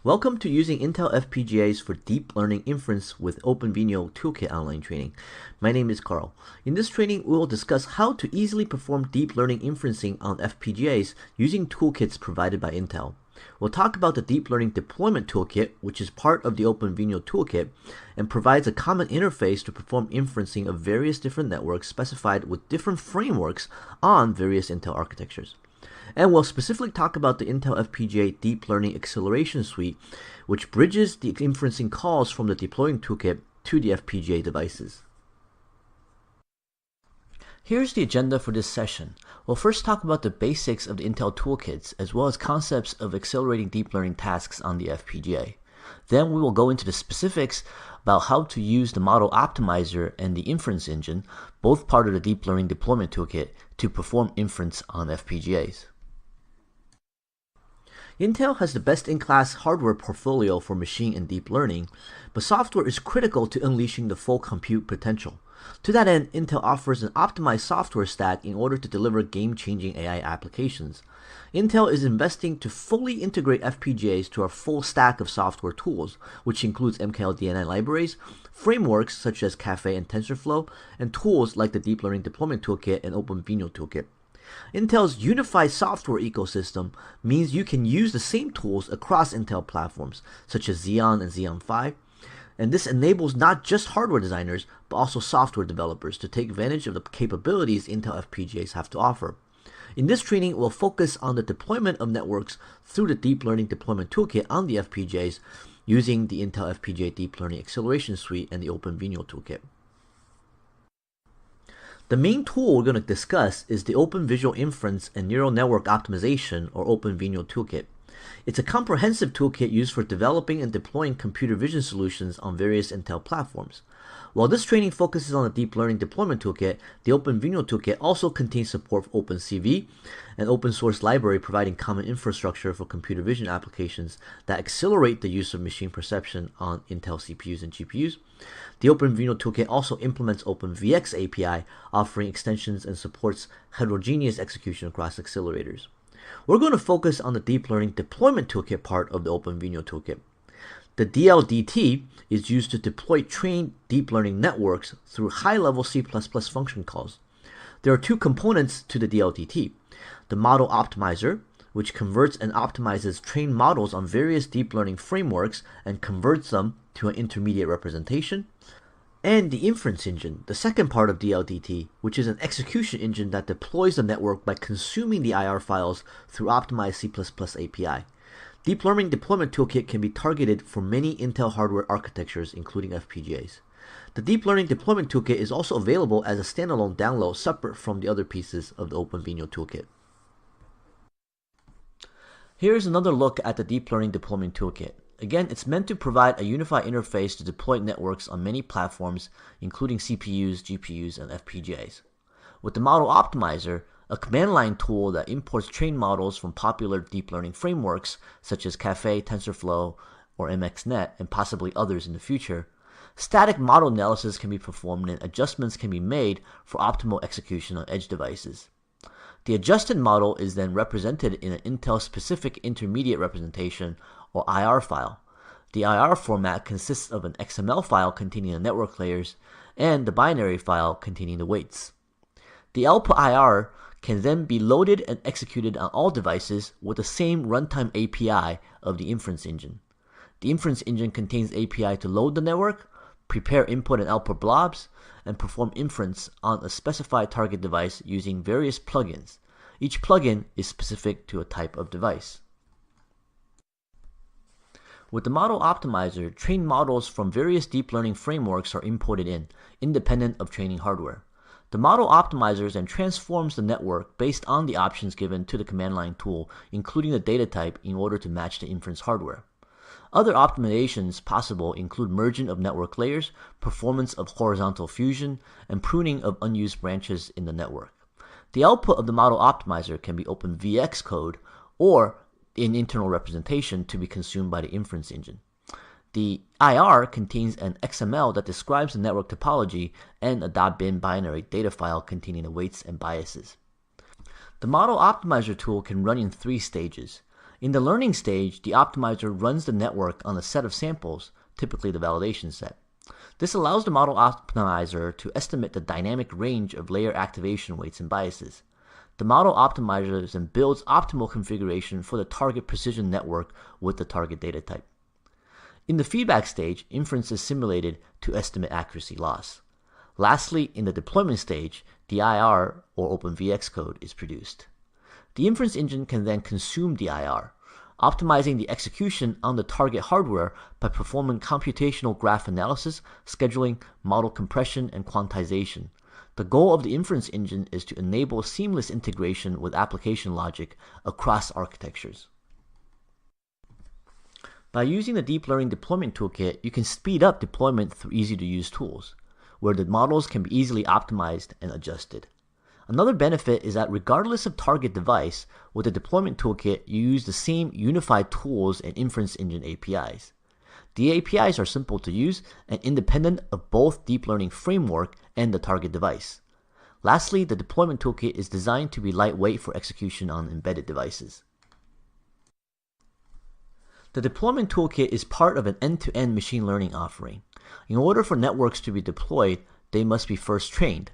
Welcome to using Intel FPGAs for Deep Learning Inference with OpenVINO Toolkit online training. My name is Carl. In this training, we will discuss how to easily perform deep learning inferencing on FPGAs using toolkits provided by Intel. We'll talk about the Deep Learning Deployment Toolkit, which is part of the OpenVINO Toolkit and provides a common interface to perform inferencing of various different networks specified with different frameworks on various Intel architectures. And we'll specifically talk about the Intel FPGA Deep Learning Acceleration Suite, which bridges the inferencing calls from the deploying toolkit to the FPGA devices. Here's the agenda for this session. We'll first talk about the basics of the Intel toolkits, as well as concepts of accelerating deep learning tasks on the FPGA. Then we will go into the specifics about how to use the model optimizer and the inference engine, both part of the Deep Learning Deployment Toolkit, to perform inference on FPGAs. Intel has the best-in-class hardware portfolio for machine and deep learning, but software is critical to unleashing the full compute potential. To that end, Intel offers an optimized software stack in order to deliver game-changing AI applications. Intel is investing to fully integrate FPGAs to our full stack of software tools, which includes MKLDNI libraries, frameworks such as Caffe and TensorFlow, and tools like the Deep Learning Deployment Toolkit and OpenVINO Toolkit. Intel's unified software ecosystem means you can use the same tools across Intel platforms, such as Xeon and Xeon Phi, and this enables not just hardware designers, but also software developers to take advantage of the capabilities Intel FPGAs have to offer. In this training, we'll focus on the deployment of networks through the Deep Learning Deployment Toolkit on the FPGAs using the Intel FPGA Deep Learning Acceleration Suite and the OpenVINO Toolkit. The main tool we're going to discuss is the Open Visual Inference and Neural Network Optimization, or OpenVINO Toolkit. It's a comprehensive toolkit used for developing and deploying computer vision solutions on various Intel platforms. While this training focuses on the Deep Learning Deployment Toolkit, the OpenVINO Toolkit also contains support for OpenCV, an open source library providing common infrastructure for computer vision applications that accelerate the use of machine perception on Intel CPUs and GPUs. The OpenVINO Toolkit also implements OpenVX API, offering extensions and supports heterogeneous execution across accelerators. We're going to focus on the Deep Learning Deployment Toolkit part of the OpenVINO Toolkit. The DLDT is used to deploy trained deep learning networks through high-level C++ function calls. There are two components to the DLDT: the model optimizer, which converts and optimizes trained models on various deep learning frameworks and converts them to an intermediate representation, and the inference engine, the second part of DLDT, which is an execution engine that deploys the network by consuming the IR files through optimized C++ API. Deep Learning Deployment Toolkit can be targeted for many Intel hardware architectures, including FPGAs. The Deep Learning Deployment Toolkit is also available as a standalone download separate from the other pieces of the OpenVINO Toolkit. Here's another look at the Deep Learning Deployment Toolkit. Again, it's meant to provide a unified interface to deploy networks on many platforms, including CPUs, GPUs, and FPGAs. With the Model Optimizer, a command line tool that imports trained models from popular deep learning frameworks such as Caffe, TensorFlow, or MXNet, and possibly others in the future, static model analysis can be performed and adjustments can be made for optimal execution on edge devices. The adjusted model is then represented in an Intel-specific intermediate representation, or IR file. The IR format consists of an XML file containing the network layers and the binary file containing the weights. The output IR can then be loaded and executed on all devices with the same runtime API of the inference engine. The inference engine contains API to load the network, prepare input and output blobs, and perform inference on a specified target device using various plugins. Each plugin is specific to a type of device. With the Model Optimizer, trained models from various deep learning frameworks are imported in, independent of training hardware. The Model Optimizer then transforms the network based on the options given to the command line tool, including the data type, in order to match the inference hardware. Other optimizations possible include merging of network layers, performance of horizontal fusion, and pruning of unused branches in the network. The output of the Model Optimizer can be OpenVX code or an internal representation to be consumed by the inference engine. The IR contains an XML that describes the network topology and a .bin binary data file containing the weights and biases. The Model Optimizer tool can run in three stages. In the learning stage, the optimizer runs the network on a set of samples, typically the validation set. This allows the model optimizer to estimate the dynamic range of layer activation weights and biases. The model optimizes and builds optimal configuration for the target precision network with the target data type. In the feedback stage, inference is simulated to estimate accuracy loss. Lastly, in the deployment stage, the IR, or OpenVX code, is produced. The inference engine can then consume the IR, optimizing the execution on the target hardware by performing computational graph analysis, scheduling, model compression, and quantization. The goal of the inference engine is to enable seamless integration with application logic across architectures. By using the Deep Learning Deployment Toolkit, you can speed up deployment through easy-to-use tools, where the models can be easily optimized and adjusted. Another benefit is that regardless of target device, with the deployment toolkit, you use the same unified tools and inference engine APIs. The APIs are simple to use and independent of both deep learning framework and the target device. Lastly, the deployment toolkit is designed to be lightweight for execution on embedded devices. The deployment toolkit is part of an end-to-end machine learning offering. In order for networks to be deployed, they must be first trained.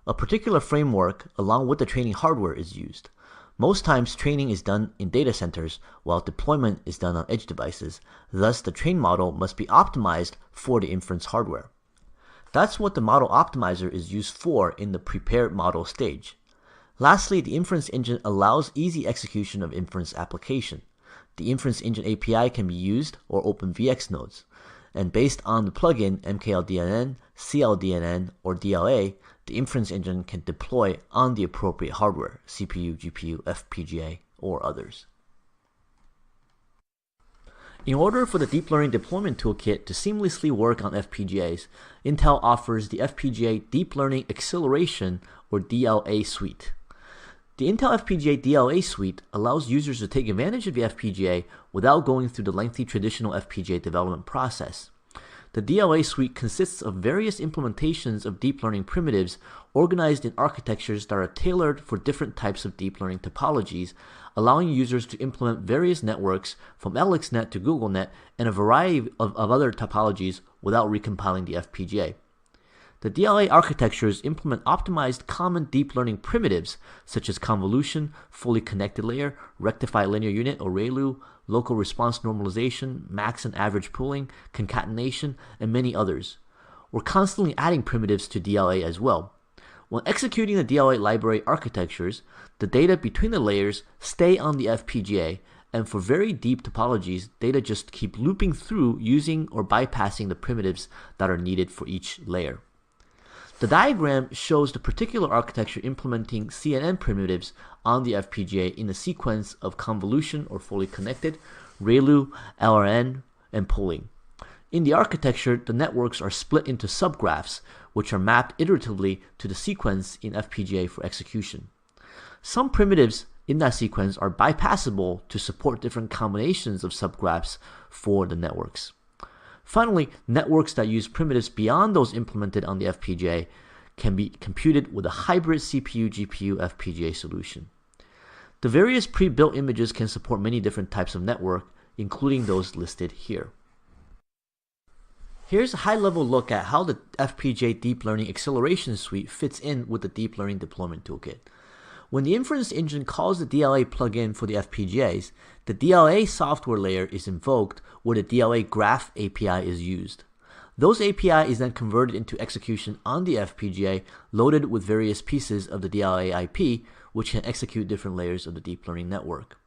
A particular framework along with the training hardware is used. Most times training is done in data centers while deployment is done on edge devices, thus the trained model must be optimized for the inference hardware. That's what the model optimizer is used for in the prepared model stage. Lastly, the inference engine allows easy execution of inference application. The inference engine API can be used or OpenVX nodes, and based on the plugin MKLDNN, CLDNN, or DLA, the inference engine can deploy on the appropriate hardware, CPU, GPU, FPGA, or others. In order for the Deep Learning Deployment Toolkit to seamlessly work on FPGAs, Intel offers the FPGA Deep Learning Acceleration, or DLA suite. The Intel FPGA DLA suite allows users to take advantage of the FPGA without going through the lengthy traditional FPGA development process. The DLA suite consists of various implementations of deep learning primitives organized in architectures that are tailored for different types of deep learning topologies, allowing users to implement various networks from LXNet to GoogleNet and a variety of other topologies without recompiling the FPGA. The DLA architectures implement optimized common deep learning primitives such as convolution, fully connected layer, rectified linear unit or ReLU, local response normalization, max and average pooling, concatenation, and many others. We're constantly adding primitives to DLA as well. When executing the DLA library architectures, the data between the layers stay on the FPGA, and for very deep topologies, data just keep looping through using or bypassing the primitives that are needed for each layer. The diagram shows the particular architecture implementing CNN primitives on the FPGA in the sequence of convolution or fully connected, ReLU, LRN, and pooling. In the architecture, the networks are split into subgraphs, which are mapped iteratively to the sequence in FPGA for execution. Some primitives in that sequence are bypassable to support different combinations of subgraphs for the networks. Finally, networks that use primitives beyond those implemented on the FPGA can be computed with a hybrid CPU-GPU FPGA solution. The various pre-built images can support many different types of network, including those listed here. Here's a high-level look at how the FPGA Deep Learning Acceleration Suite fits in with the Deep Learning Deployment Toolkit. When the inference engine calls the DLA plugin for the FPGAs, the DLA software layer is invoked where the DLA graph API is used. Those API is then converted into execution on the FPGA loaded with various pieces of the DLA IP, which can execute different layers of the deep learning network.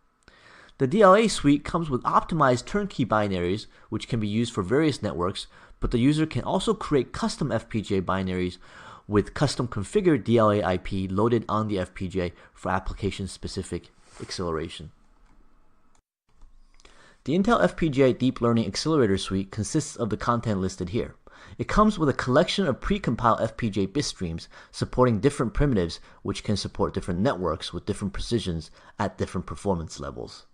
The DLA suite comes with optimized turnkey binaries, which can be used for various networks, but the user can also create custom FPGA binaries with custom configured DLA IP loaded on the FPGA for application-specific acceleration. The Intel FPGA Deep Learning Accelerator Suite consists of the content listed here. It comes with a collection of pre-compiled FPGA bit streams supporting different primitives which can support different networks with different precisions at different performance levels.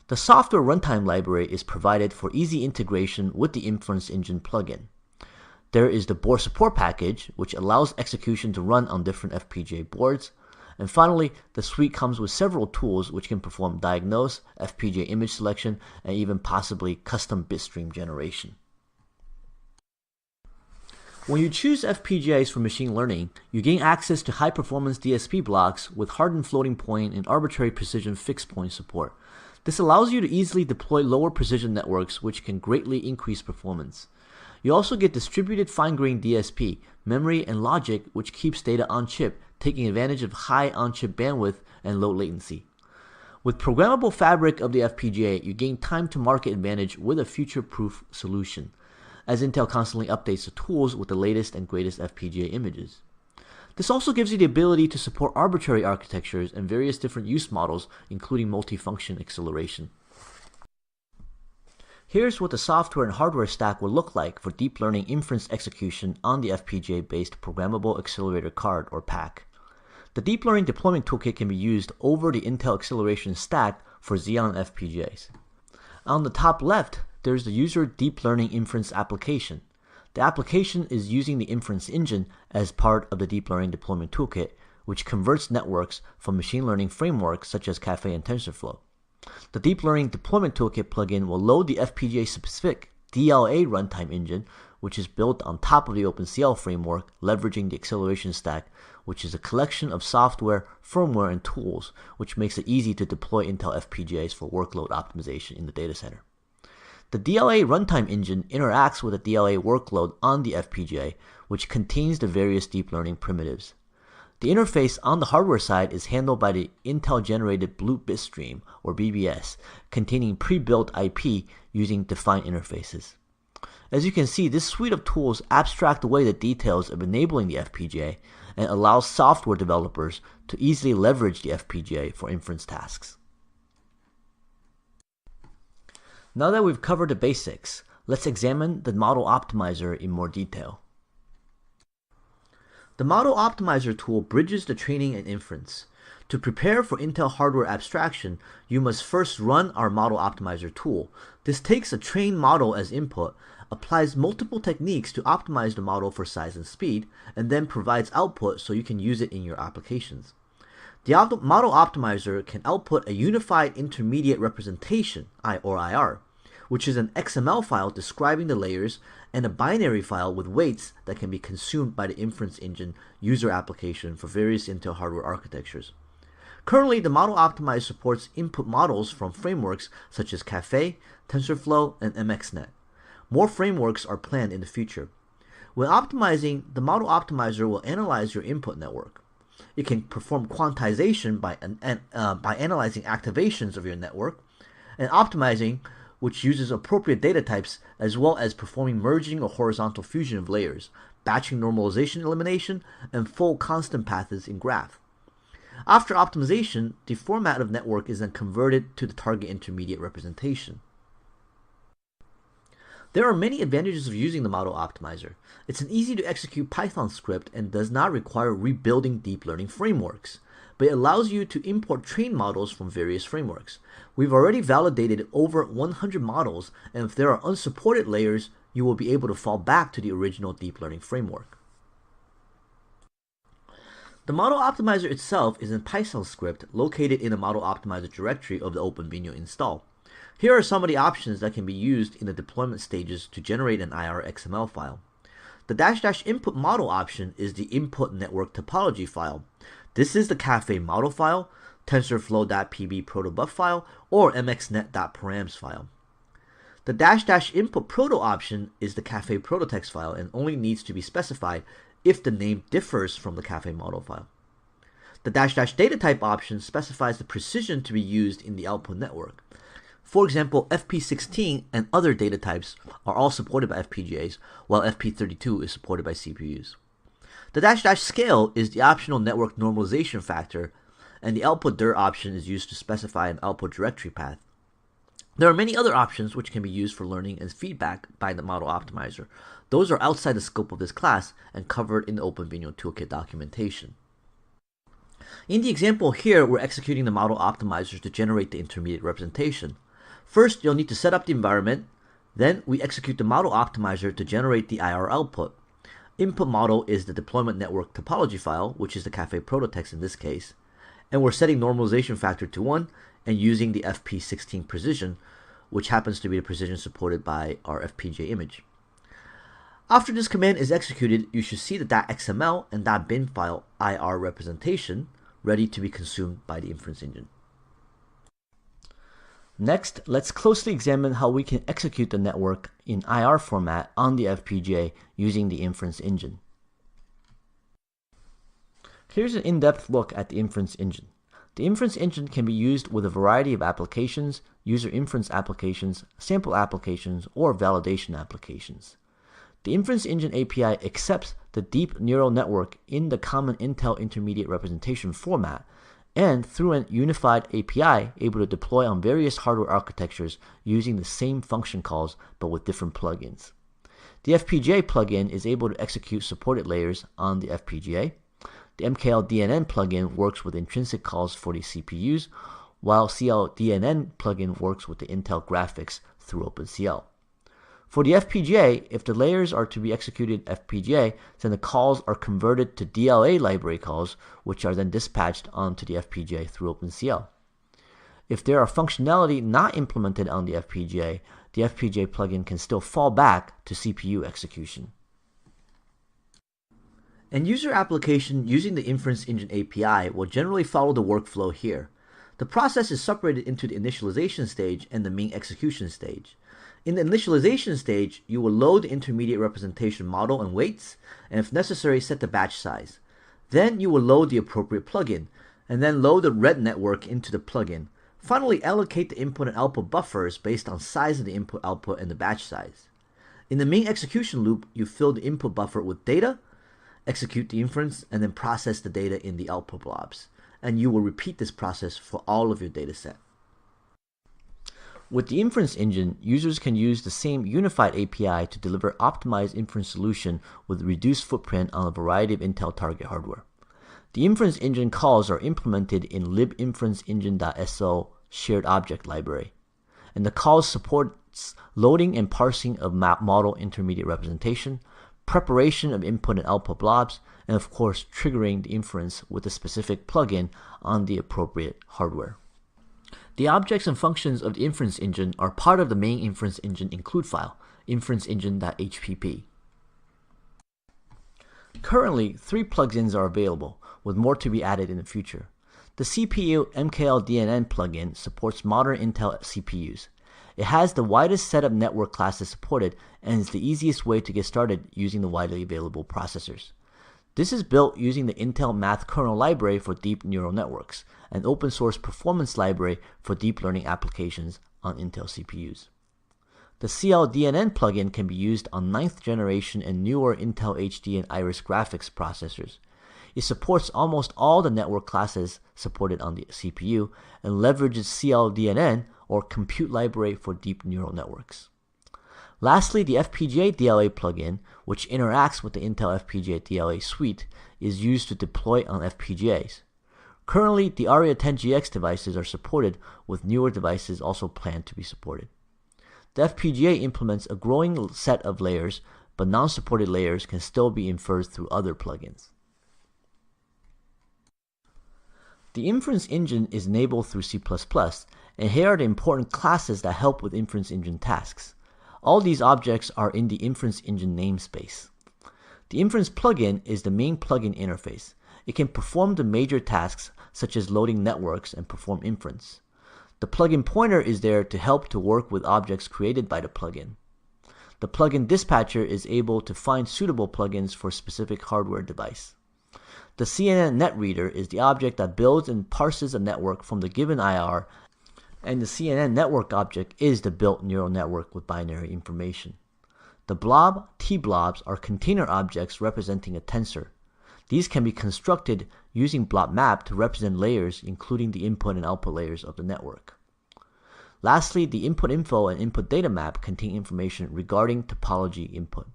The software runtime library is provided for easy integration with the Inference Engine plugin. There is the board support package, which allows execution to run on different FPGA boards, And finally, the suite comes with several tools which can perform diagnose, FPGA image selection, and even possibly custom bitstream generation. When you choose FPGAs for machine learning, you gain access to high-performance DSP blocks with hardened floating point and arbitrary precision fixed point support. This allows you to easily deploy lower precision networks, which can greatly increase performance. You also get distributed fine-grained DSP, memory, and logic, which keeps data on chip, taking advantage of high on-chip bandwidth and low latency. With programmable fabric of the FPGA, you gain time to market advantage with a future-proof solution, as Intel constantly updates the tools with the latest and greatest FPGA images. This also gives you the ability to support arbitrary architectures and various different use models, including multifunction acceleration. Here's what the software and hardware stack will look like for deep learning inference execution on the FPGA-based Programmable Accelerator Card, or PAC. The Deep Learning Deployment Toolkit can be used over the Intel acceleration stack for Xeon FPGAs. On the top left, there's the user deep learning inference application. The application is using the inference engine as part of the Deep Learning Deployment Toolkit, which converts networks from machine learning frameworks such as Caffe and TensorFlow. The Deep Learning Deployment Toolkit plugin will load the FPGA-specific DLA runtime engine, which is built on top of the OpenCL framework, leveraging the acceleration stack, which is a collection of software, firmware, and tools, which makes it easy to deploy Intel FPGAs for workload optimization in the data center. The DLA runtime engine interacts with the DLA workload on the FPGA, which contains the various deep learning primitives. The interface on the hardware side is handled by the Intel-generated Blue Bitstream, or BBS, containing pre-built IP using defined interfaces. As you can see, this suite of tools abstract away the details of enabling the FPGA and allows software developers to easily leverage the FPGA for inference tasks. Now that we've covered the basics, let's examine the Model Optimizer in more detail. The Model Optimizer tool bridges the training and inference. To prepare for Intel hardware abstraction, you must first run our Model Optimizer tool. This takes a trained model as input, applies multiple techniques to optimize the model for size and speed, and then provides output so you can use it in your applications. The Model Optimizer can output a Unified Intermediate Representation, or IR, which is an XML file describing the layers and a binary file with weights that can be consumed by the inference engine user application for various Intel hardware architectures. Currently, the Model Optimizer supports input models from frameworks such as Caffe, TensorFlow, and MXNet. More frameworks are planned in the future. When optimizing, the Model Optimizer will analyze your input network. It can perform quantization by analyzing activations of your network, and optimizing, which uses appropriate data types, as well as performing merging or horizontal fusion of layers, batching normalization elimination, and full constant paths in graph. After optimization, the format of network is then converted to the target intermediate representation. There are many advantages of using the Model Optimizer. It's an easy-to-execute Python script and does not require rebuilding deep learning frameworks, but it allows you to import trained models from various frameworks. We've already validated over 100 models, and if there are unsupported layers, you will be able to fall back to the original deep learning framework. The Model Optimizer itself is a Python script located in the Model Optimizer directory of the OpenVINO install. Here are some of the options that can be used in the deployment stages to generate an IR XML file. The -- input model option is the input network topology file. This is the Caffe model file, TensorFlow.pb protobuf file, or mxnet.params file. The -- input proto option is the Caffe prototext file and only needs to be specified if the name differs from the Caffe model file. The -- data type option specifies the precision to be used in the output network. For example, FP16 and other data types are all supported by FPGAs, while FP32 is supported by CPUs. The -- scale is the optional network normalization factor, and the output dir option is used to specify an output directory path. There are many other options which can be used for learning and feedback by the Model Optimizer. Those are outside the scope of this class and covered in the OpenVINO Toolkit documentation. In the example here, we're executing the Model Optimizer to generate the intermediate representation. First, you'll need to set up the environment. Then we execute the Model Optimizer to generate the IR output. Input model is the deployment network topology file, which is the Caffe prototext in this case. And we're setting normalization factor to 1 and using the FP16 precision, which happens to be the precision supported by our FPGA image. After this command is executed, you should see the .xml and .bin file IR representation ready to be consumed by the inference engine. Next, let's closely examine how we can execute the network in IR format on the FPGA using the inference engine. Here's an in-depth look at the inference engine. The inference engine can be used with a variety of applications, user inference applications, sample applications, or validation applications. The Inference Engine API accepts the deep neural network in the common Intel intermediate representation format, and through an unified API, able to deploy on various hardware architectures using the same function calls but with different plugins. The FPGA plugin is able to execute supported layers on the FPGA. The MKLDNN plugin works with intrinsic calls for the CPUs, while CLDNN plugin works with the Intel graphics through OpenCL. For the FPGA, if the layers are to be executed FPGA, then the calls are converted to DLA library calls, which are then dispatched onto the FPGA through OpenCL. If there are functionality not implemented on the FPGA plugin can still fall back to CPU execution. An user application using the Inference Engine API will generally follow the workflow here. The process is separated into the initialization stage and the main execution stage. In the initialization stage, you will load the intermediate representation model and weights, and if necessary, set the batch size. Then you will load the appropriate plugin, and then load the red network into the plugin. Finally, allocate the input and output buffers based on size of the input, output, and the batch size. In the main execution loop, you fill the input buffer with data, execute the inference, and then process the data in the output blobs. And you will repeat this process for all of your dataset. With the inference engine, users can use the same unified API to deliver optimized inference solution with reduced footprint on a variety of Intel target hardware. The inference engine calls are implemented in libinferenceengine.so shared object library, and the calls supports loading and parsing of model intermediate representation, preparation of input and output blobs, and of course triggering the inference with a specific plugin on the appropriate hardware. The objects and functions of the inference engine are part of the main inference engine include file, inferenceengine.hpp. Currently, 3 plugins are available, with more to be added in the future. The CPU MKLDNN plugin supports modern Intel CPUs. It has the widest set of network classes supported and is the easiest way to get started using the widely available processors. This is built using the Intel Math kernel library for deep neural networks, an open source performance library for deep learning applications on Intel CPUs. The CLDNN plugin can be used on 9th generation and newer Intel HD and Iris graphics processors. It supports almost all the network classes supported on the CPU and leverages CLDNN or Compute Library for deep neural networks. Lastly, the FPGA DLA plugin, which interacts with the Intel FPGA DLA suite, is used to deploy on FPGAs. Currently, the ARIA 10GX devices are supported, with newer devices also planned to be supported. The FPGA implements a growing set of layers, but non-supported layers can still be inferred through other plugins. The inference engine is enabled through C++, and here are the important classes that help with inference engine tasks. All these objects are in the inference engine namespace. The inference plugin is the main plugin interface. It can perform the major tasks such as loading networks and perform inference. The plugin pointer is there to help to work with objects created by the plugin. The plugin dispatcher is able to find suitable plugins for a specific hardware device. The CNN net reader is the object that builds and parses a network from the given IR, and the CNN network object is the built neural network with binary information. The blob, T-blobs, are container objects representing a tensor. These can be constructed using blob map to represent layers, including the input and output layers of the network. Lastly, the input info and input data map contain information regarding topology input.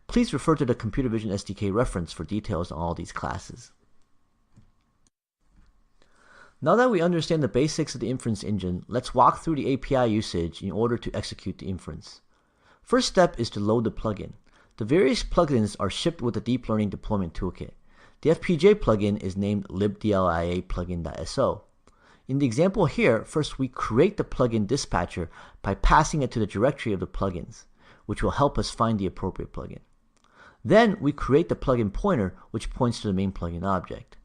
Please refer to the Computer Vision SDK reference for details on all these classes. Now that we understand the basics of the inference engine, let's walk through the API usage in order to execute the inference. First step is to load the plugin. The various plugins are shipped with the Deep Learning Deployment Toolkit. The FPGA plugin is named libdlia plugin.so. In the example here, first we create the plugin dispatcher by passing it to the directory of the plugins, which will help us find the appropriate plugin. Then we create the plugin pointer, which points to the main plugin object.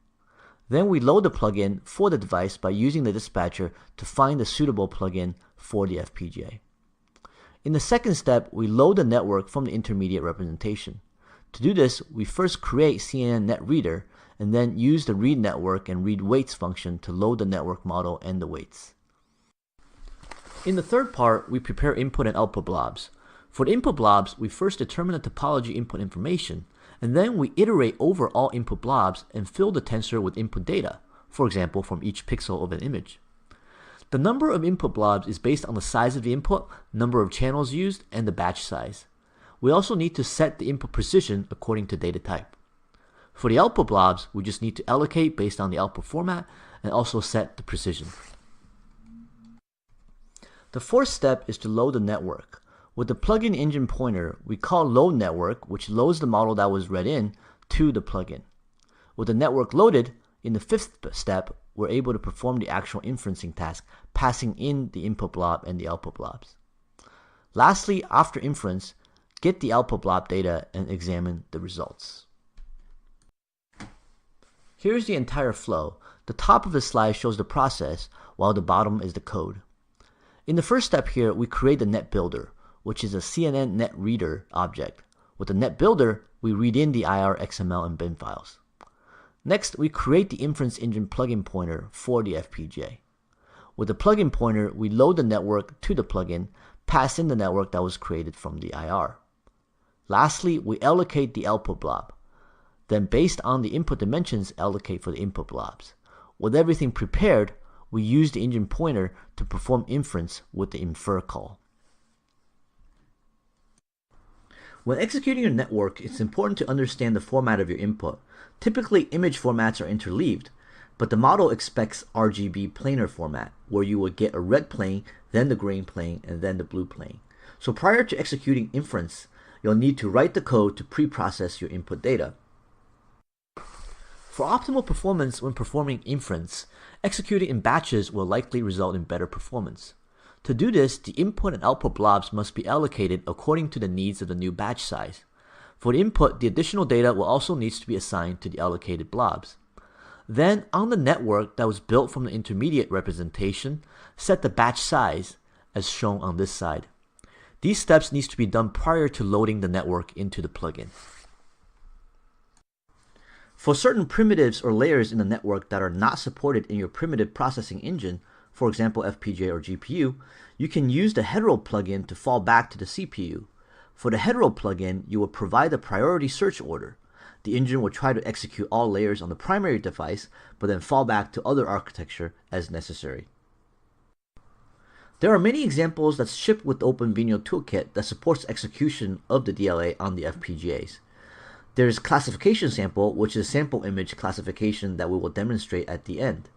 Then we load the plugin for the device by using the dispatcher to find the suitable plugin for the FPGA. In the second step, we load the network from the intermediate representation. To do this, we first create CNN-NetReader and then use the read network and read weights function to load the network model and the weights. In the third part, we prepare input and output blobs. For the input blobs, we first determine the topology input information, and then we iterate over all input blobs and fill the tensor with input data, for example from each pixel of an image. The number of input blobs is based on the size of the input, number of channels used, and the batch size. We also need to set the input precision according to data type. For the output blobs, we just need to allocate based on the output format and also set the precision. The fourth step is to load the network. With the plugin engine pointer, we call load network, which loads the model that was read in to the plugin. With the network loaded, in the fifth step, we're able to perform the actual inferencing task, passing in the input blob and the output blobs. Lastly, after inference, get the output blob data and examine the results. Here's the entire flow. The top of the slide shows the process, while the bottom is the code. In the first step here, we create the net builder, which is a CNN-NetReader object. With the net builder, we read in the IR, XML, and bin files. Next, we create the inference engine plugin pointer for the FPGA. With the plugin pointer, we load the network to the plugin, pass in the network that was created from the IR. Lastly, we allocate the output blob. Then based on the input dimensions, allocate for the input blobs. With everything prepared, we use the engine pointer to perform inference with the infer call. When executing your network, it's important to understand the format of your input. Typically, image formats are interleaved, but the model expects RGB planar format, where you will get a red plane, then the green plane, and then the blue plane. So prior to executing inference, you'll need to write the code to pre-process your input data. For optimal performance when performing inference, executing in batches will likely result in better performance. To do this, the input and output blobs must be allocated according to the needs of the new batch size. For the input, the additional data will also need to be assigned to the allocated blobs. Then, on the network that was built from the intermediate representation, set the batch size, as shown on this side. These steps need to be done prior to loading the network into the plugin. For certain primitives or layers in the network that are not supported in your primitive processing engine, for example FPGA or GPU, you can use the Hetero plugin to fall back to the CPU. For the Hetero plugin, you will provide the priority search order. The engine will try to execute all layers on the primary device, but then fall back to other architecture as necessary. There are many examples that ship with the OpenVINO Toolkit that supports execution of the DLA on the FPGAs. There's classification sample, which is a sample image classification that we will demonstrate at the end.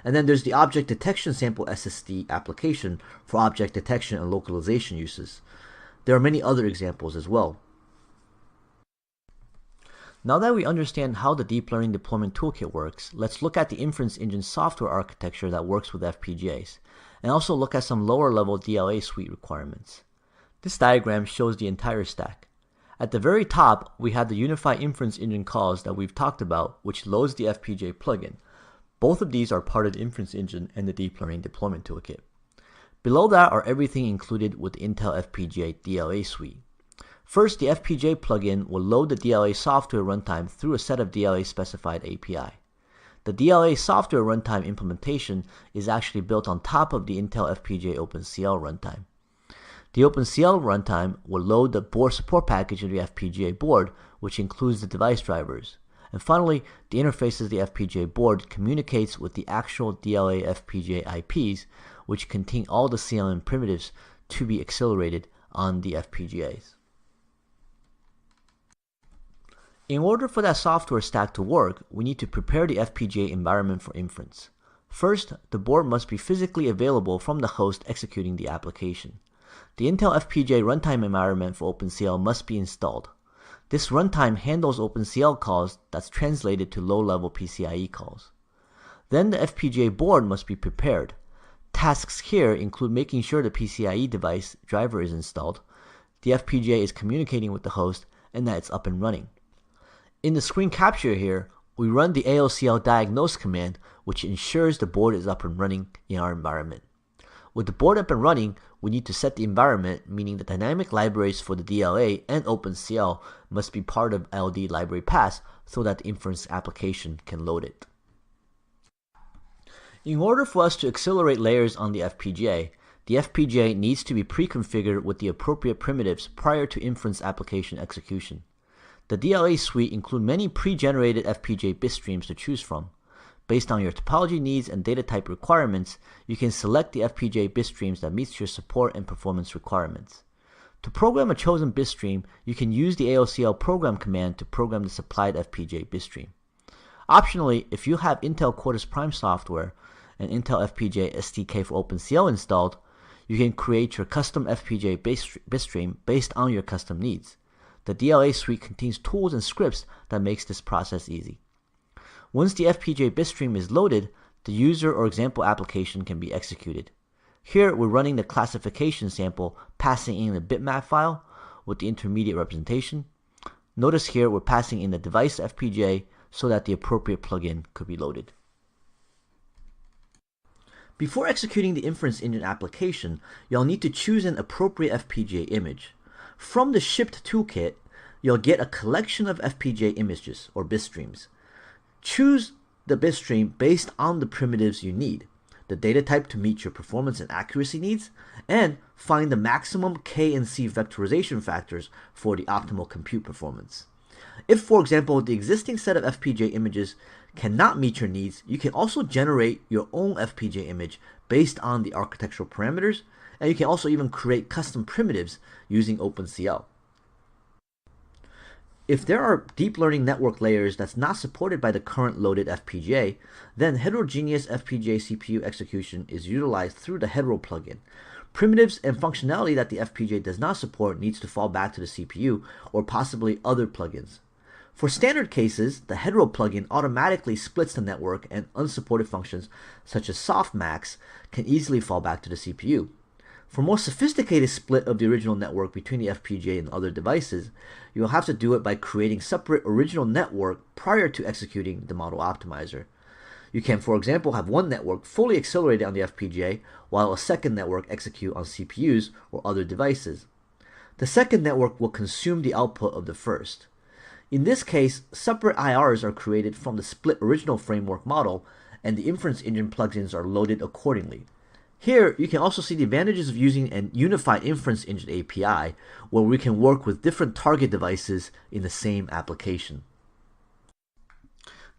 And then there's the object detection sample SSD application for object detection and localization uses. There are many other examples as well. Now that we understand how the Deep Learning Deployment Toolkit works, let's look at the inference engine software architecture that works with FPGAs, and also look at some lower level DLA suite requirements. This diagram shows the entire stack. At the very top, we have the unified inference engine calls that we've talked about, which loads the FPGA plugin. Both of these are part of the inference engine and the Deep Learning Deployment Toolkit. Below that are everything included with the Intel FPGA DLA suite. First, the FPGA plugin will load the DLA software runtime through a set of DLA specified API. The DLA software runtime implementation is actually built on top of the Intel FPGA OpenCL runtime. The OpenCL runtime will load the board support package of the FPGA board, which includes the device drivers. And finally, the interfaces of the FPGA board communicates with the actual DLA FPGA IPs, which contain all the CLM primitives to be accelerated on the FPGAs. In order for that software stack to work, we need to prepare the FPGA environment for inference. First, the board must be physically available from the host executing the application. The Intel FPGA runtime environment for OpenCL must be installed. This runtime handles OpenCL calls that's translated to low-level PCIe calls. Then the FPGA board must be prepared. Tasks here include making sure the PCIe device driver is installed, the FPGA is communicating with the host, and that it's up and running. In the screen capture here, we run the AOCL diagnose command, which ensures the board is up and running in our environment. With the board up and running, we need to set the environment, meaning the dynamic libraries for the DLA and OpenCL must be part of LD library paths so that the inference application can load it. In order for us to accelerate layers on the FPGA needs to be pre-configured with the appropriate primitives prior to inference application execution. The DLA suite includes many pre-generated FPGA bit streams to choose from. Based on your topology needs and data type requirements, you can select the FPGA bit streams that meets your support and performance requirements. To program a chosen bit stream, you can use the AOCL program command to program the supplied FPGA bit stream. Optionally, if you have Intel Quartus Prime software and Intel FPGA SDK for OpenCL installed, you can create your custom FPGA bit stream based on your custom needs. The DLA suite contains tools and scripts that makes this process easy. Once the FPGA bit stream is loaded, the user or example application can be executed. Here we're running the classification sample, passing in the bitmap file with the intermediate representation. Notice here we're passing in the device FPGA so that the appropriate plugin could be loaded. Before executing the inference engine application, you'll need to choose an appropriate FPGA image. From the shipped toolkit, you'll get a collection of FPGA images or bit streams. Choose the bit stream based on the primitives you need, the data type to meet your performance and accuracy needs, and find the maximum K and C vectorization factors for the optimal compute performance. If, for example, the existing set of FPGA images cannot meet your needs, you can also generate your own FPGA image based on the architectural parameters, and you can also even create custom primitives using OpenCL. If there are deep learning network layers that's not supported by the current loaded FPGA, then heterogeneous FPGA CPU execution is utilized through the Hetero plugin. Primitives and functionality that the FPGA does not support needs to fall back to the CPU or possibly other plugins. For standard cases, the Hetero plugin automatically splits the network, and unsupported functions such as softmax can easily fall back to the CPU. For more sophisticated split of the original network between the FPGA and other devices, you will have to do it by creating separate original network prior to executing the model optimizer. You can, for example, have one network fully accelerated on the FPGA while a second network execute on CPUs or other devices. The second network will consume the output of the first. In this case, separate IRs are created from the split original framework model, and the inference engine plugins are loaded accordingly. Here, you can also see the advantages of using a unified inference engine API, where we can work with different target devices in the same application.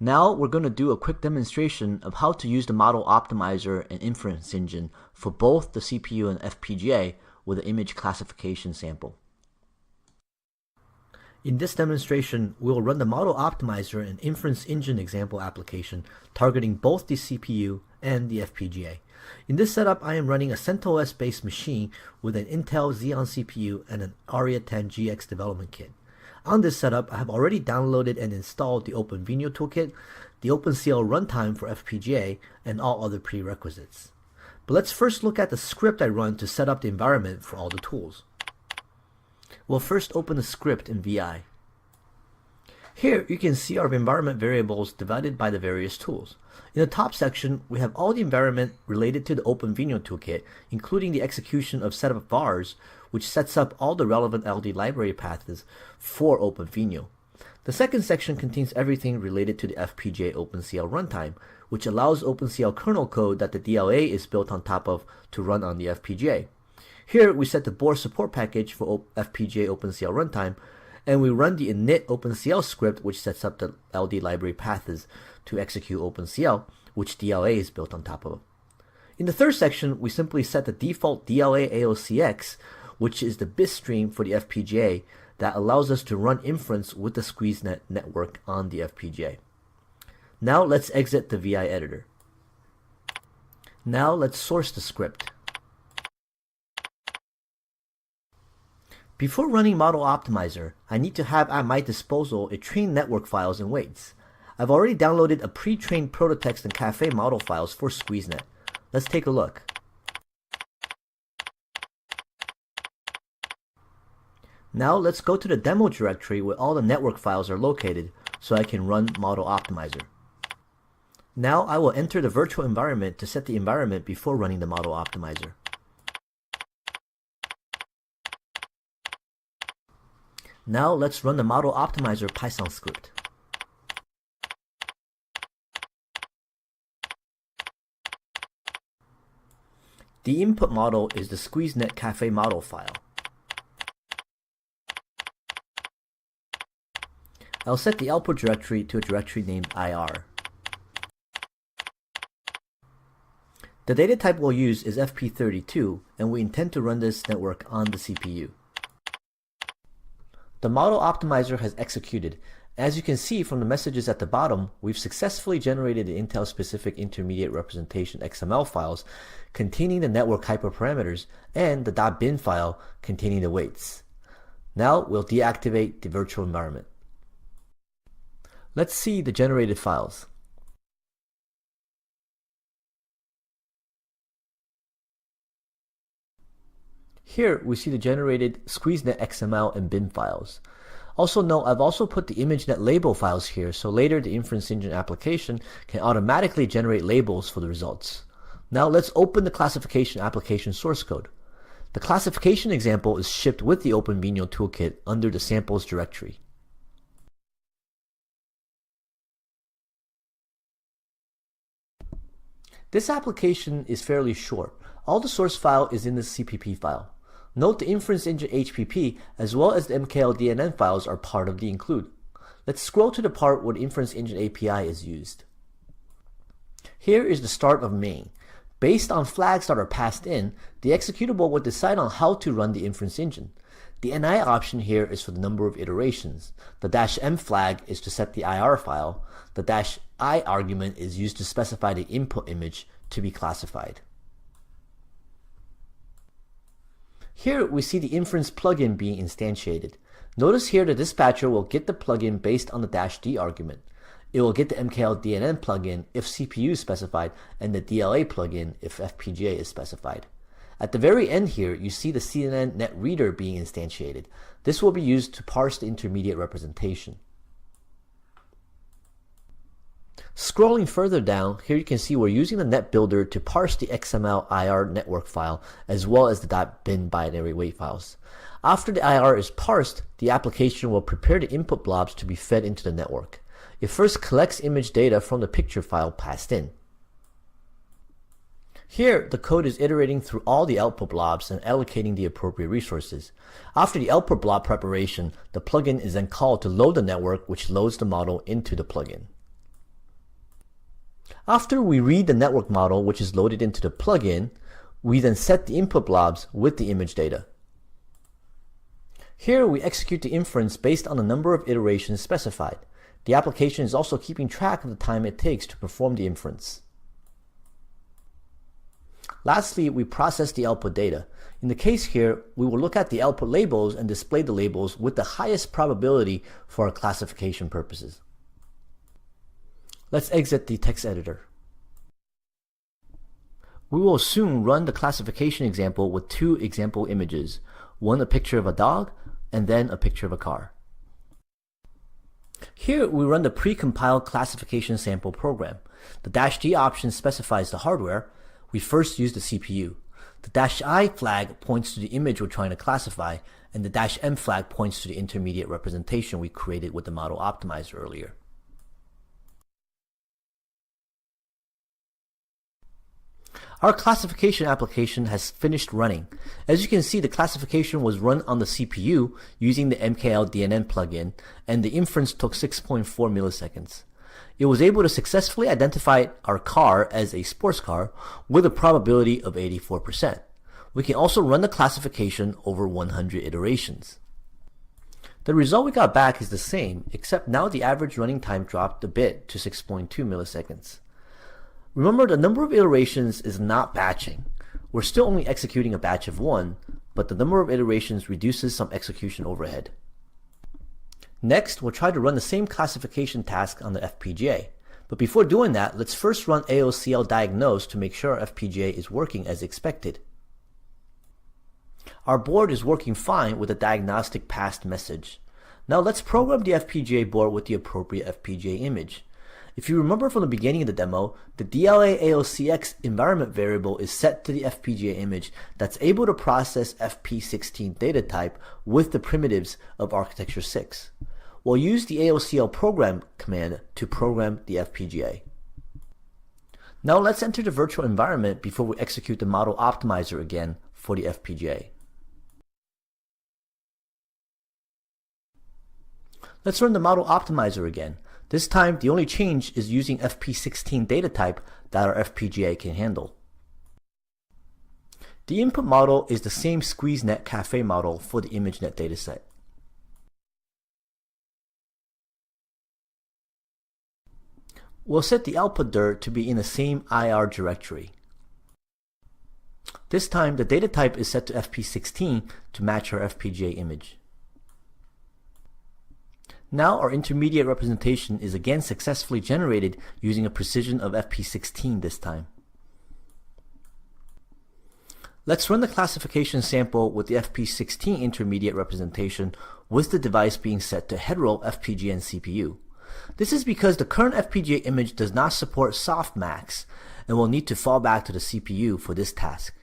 Now we're going to do a quick demonstration of how to use the model optimizer and inference engine for both the CPU and FPGA with an image classification sample. In this demonstration, we will run the model optimizer and inference engine example application targeting both the CPU and the FPGA. In this setup, I am running a CentOS based machine with an Intel Xeon CPU and an Aria 10 GX development kit. On this setup, I have already downloaded and installed the OpenVINO Toolkit, the OpenCL runtime for FPGA, and all other prerequisites. But let's first look at the script I run to set up the environment for all the tools. We'll first open the script in VI. Here you can see our environment variables divided by the various tools. In the top section, we have all the environment related to the OpenVINO Toolkit, including the execution of setup vars, which sets up all the relevant LD library paths for OpenVINO. The second section contains everything related to the FPGA OpenCL runtime, which allows OpenCL kernel code that the DLA is built on top of to run on the FPGA. Here we set the board support package for FPGA OpenCL runtime, and we run the init OpenCL script, which sets up the LD library paths to execute OpenCL, which DLA is built on top of. In the third section, we simply set the default DLA AOCX, which is the bit stream for the FPGA that allows us to run inference with the SqueezeNet network on the FPGA. Now let's exit the VI editor. Now let's source the script. Before running Model Optimizer, I need to have at my disposal a trained network files and weights. I've already downloaded a pre-trained prototext and Caffe model files for SqueezeNet. Let's take a look. Now let's go to the demo directory where all the network files are located so I can run Model Optimizer. Now I will enter the virtual environment to set the environment before running the Model Optimizer. Now let's run the Model Optimizer Python script. The input model is the SqueezeNet Caffe model file. I'll set the output directory to a directory named IR. The data type we'll use is FP32, and we intend to run this network on the CPU. The Model Optimizer has executed. As you can see from the messages at the bottom, we've successfully generated the Intel-specific intermediate representation XML files containing the network hyperparameters and the .bin file containing the weights. Now we'll deactivate the virtual environment. Let's see the generated files. Here we see the generated SqueezeNet XML and bin files. Also note, I've also put the ImageNet label files here, so later the Inference Engine application can automatically generate labels for the results. Now let's open the classification application source code. The classification example is shipped with the OpenVINO Toolkit under the samples directory. This application is fairly short. All the source file is in the CPP file. Note the Inference Engine HPP as well as the MKLDNN files are part of the include. Let's scroll to the part where the Inference Engine API is used. Here is the start of main. Based on flags that are passed in, the executable will decide on how to run the Inference Engine. The NI option here is for the number of iterations. The -m flag is to set the IR file. The -I argument is used to specify the input image to be classified. Here we see the Inference plugin being instantiated. Notice here the dispatcher will get the plugin based on the -d argument. It will get the MKLDNN plugin if CPU is specified and the DLA plugin if FPGA is specified. At the very end here, you see the CNN net reader being instantiated. This will be used to parse the intermediate representation. Scrolling further down, here you can see we're using the net builder to parse the XML IR network file as well as the .bin binary weight files. After the IR is parsed, the application will prepare the input blobs to be fed into the network. It first collects image data from the picture file passed in. Here, the code is iterating through all the output blobs and allocating the appropriate resources. After the output blob preparation, the plugin is then called to load the network, which loads the model into the plugin. After we read the network model, which is loaded into the plugin, we then set the input blobs with the image data. Here we execute the inference based on the number of iterations specified. The application is also keeping track of the time it takes to perform the inference. Lastly, we process the output data. In the case here, we will look at the output labels and display the labels with the highest probability for our classification purposes. Let's exit the text editor. We will soon run the classification example with two example images, one a picture of a dog and then a picture of a car. Here we run the pre-compiled classification sample program. The -d option specifies the hardware. We first use the CPU. The -i flag points to the image we're trying to classify, and the -m flag points to the intermediate representation we created with the Model Optimizer earlier. Our classification application has finished running. As you can see, the classification was run on the CPU using the MKLDNN plugin, and the inference took 6.4 milliseconds. It was able to successfully identify our car as a sports car with a probability of 84%. We can also run the classification over 100 iterations. The result we got back is the same, except now the average running time dropped a bit to 6.2 milliseconds. Remember, the number of iterations is not batching. We're still only executing a batch of 1. but the number of iterations reduces some execution overhead. Next, we'll try to run the same classification task on the FPGA. But before doing that, let's first run AOCL diagnose to make sure our FPGA is working as expected. Our board is working fine with the diagnostic passed message. Now let's program the FPGA board with the appropriate FPGA image. If you remember from the beginning of the demo, the DLA AOCX environment variable is set to the FPGA image that's able to process FP16 data type with the primitives of architecture 6. We'll use the AOCL program command to program the FPGA. Now let's enter the virtual environment before we execute the model optimizer again for the FPGA. Let's run the model optimizer again. This time, the only change is using FP16 data type that our FPGA can handle. The input model is the same SqueezeNet Caffe model for the ImageNet dataset. We'll set the output dir to be in the same IR directory. This time, the data type is set to FP16 to match our FPGA image. Now our intermediate representation is again successfully generated using a precision of FP16 this time. Let's run the classification sample with the FP16 intermediate representation with the device being set to Hetero FPGA and CPU. This is because the current FPGA image does not support softmax and will need to fall back to the CPU for this task.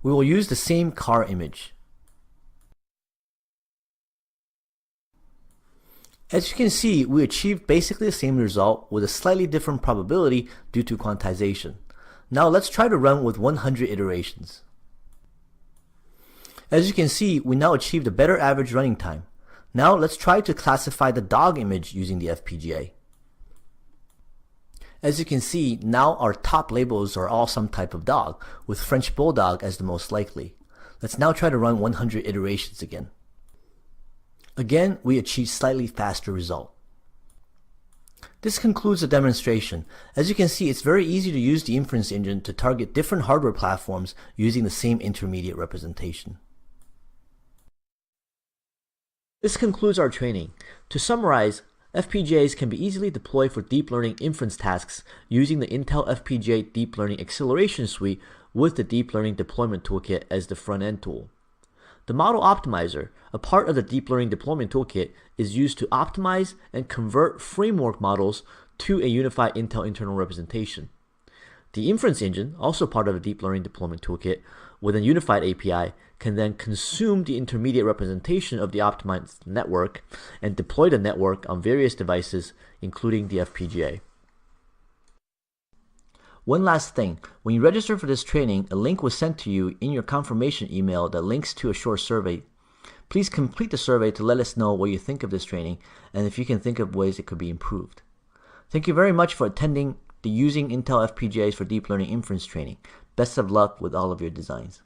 We will use the same car image. As you can see, we achieved basically the same result with a slightly different probability due to quantization. Now let's try to run with 100 iterations. As you can see, we now achieved a better average running time. Now let's try to classify the dog image using the FPGA. As you can see, now our top labels are all some type of dog, with French Bulldog as the most likely. Let's now try to run 100 iterations again. Again, we achieved slightly faster result. This concludes the demonstration. As you can see, it's very easy to use the inference engine to target different hardware platforms using the same intermediate representation. This concludes our training. To summarize, FPGAs can be easily deployed for deep learning inference tasks using the Intel FPGA Deep Learning Acceleration Suite with the Deep Learning Deployment Toolkit as the front-end tool. The Model Optimizer, a part of the Deep Learning Deployment Toolkit, is used to optimize and convert framework models to a unified Intel internal representation. The Inference Engine, also part of the Deep Learning Deployment Toolkit, with a unified API, can then consume the intermediate representation of the optimized network and deploy the network on various devices, including the FPGA. One last thing, when you register for this training, a link was sent to you in your confirmation email that links to a short survey. Please complete the survey to let us know what you think of this training and if you can think of ways it could be improved. Thank you very much for attending the Using Intel FPGAs for Deep Learning Inference training. Best of luck with all of your designs.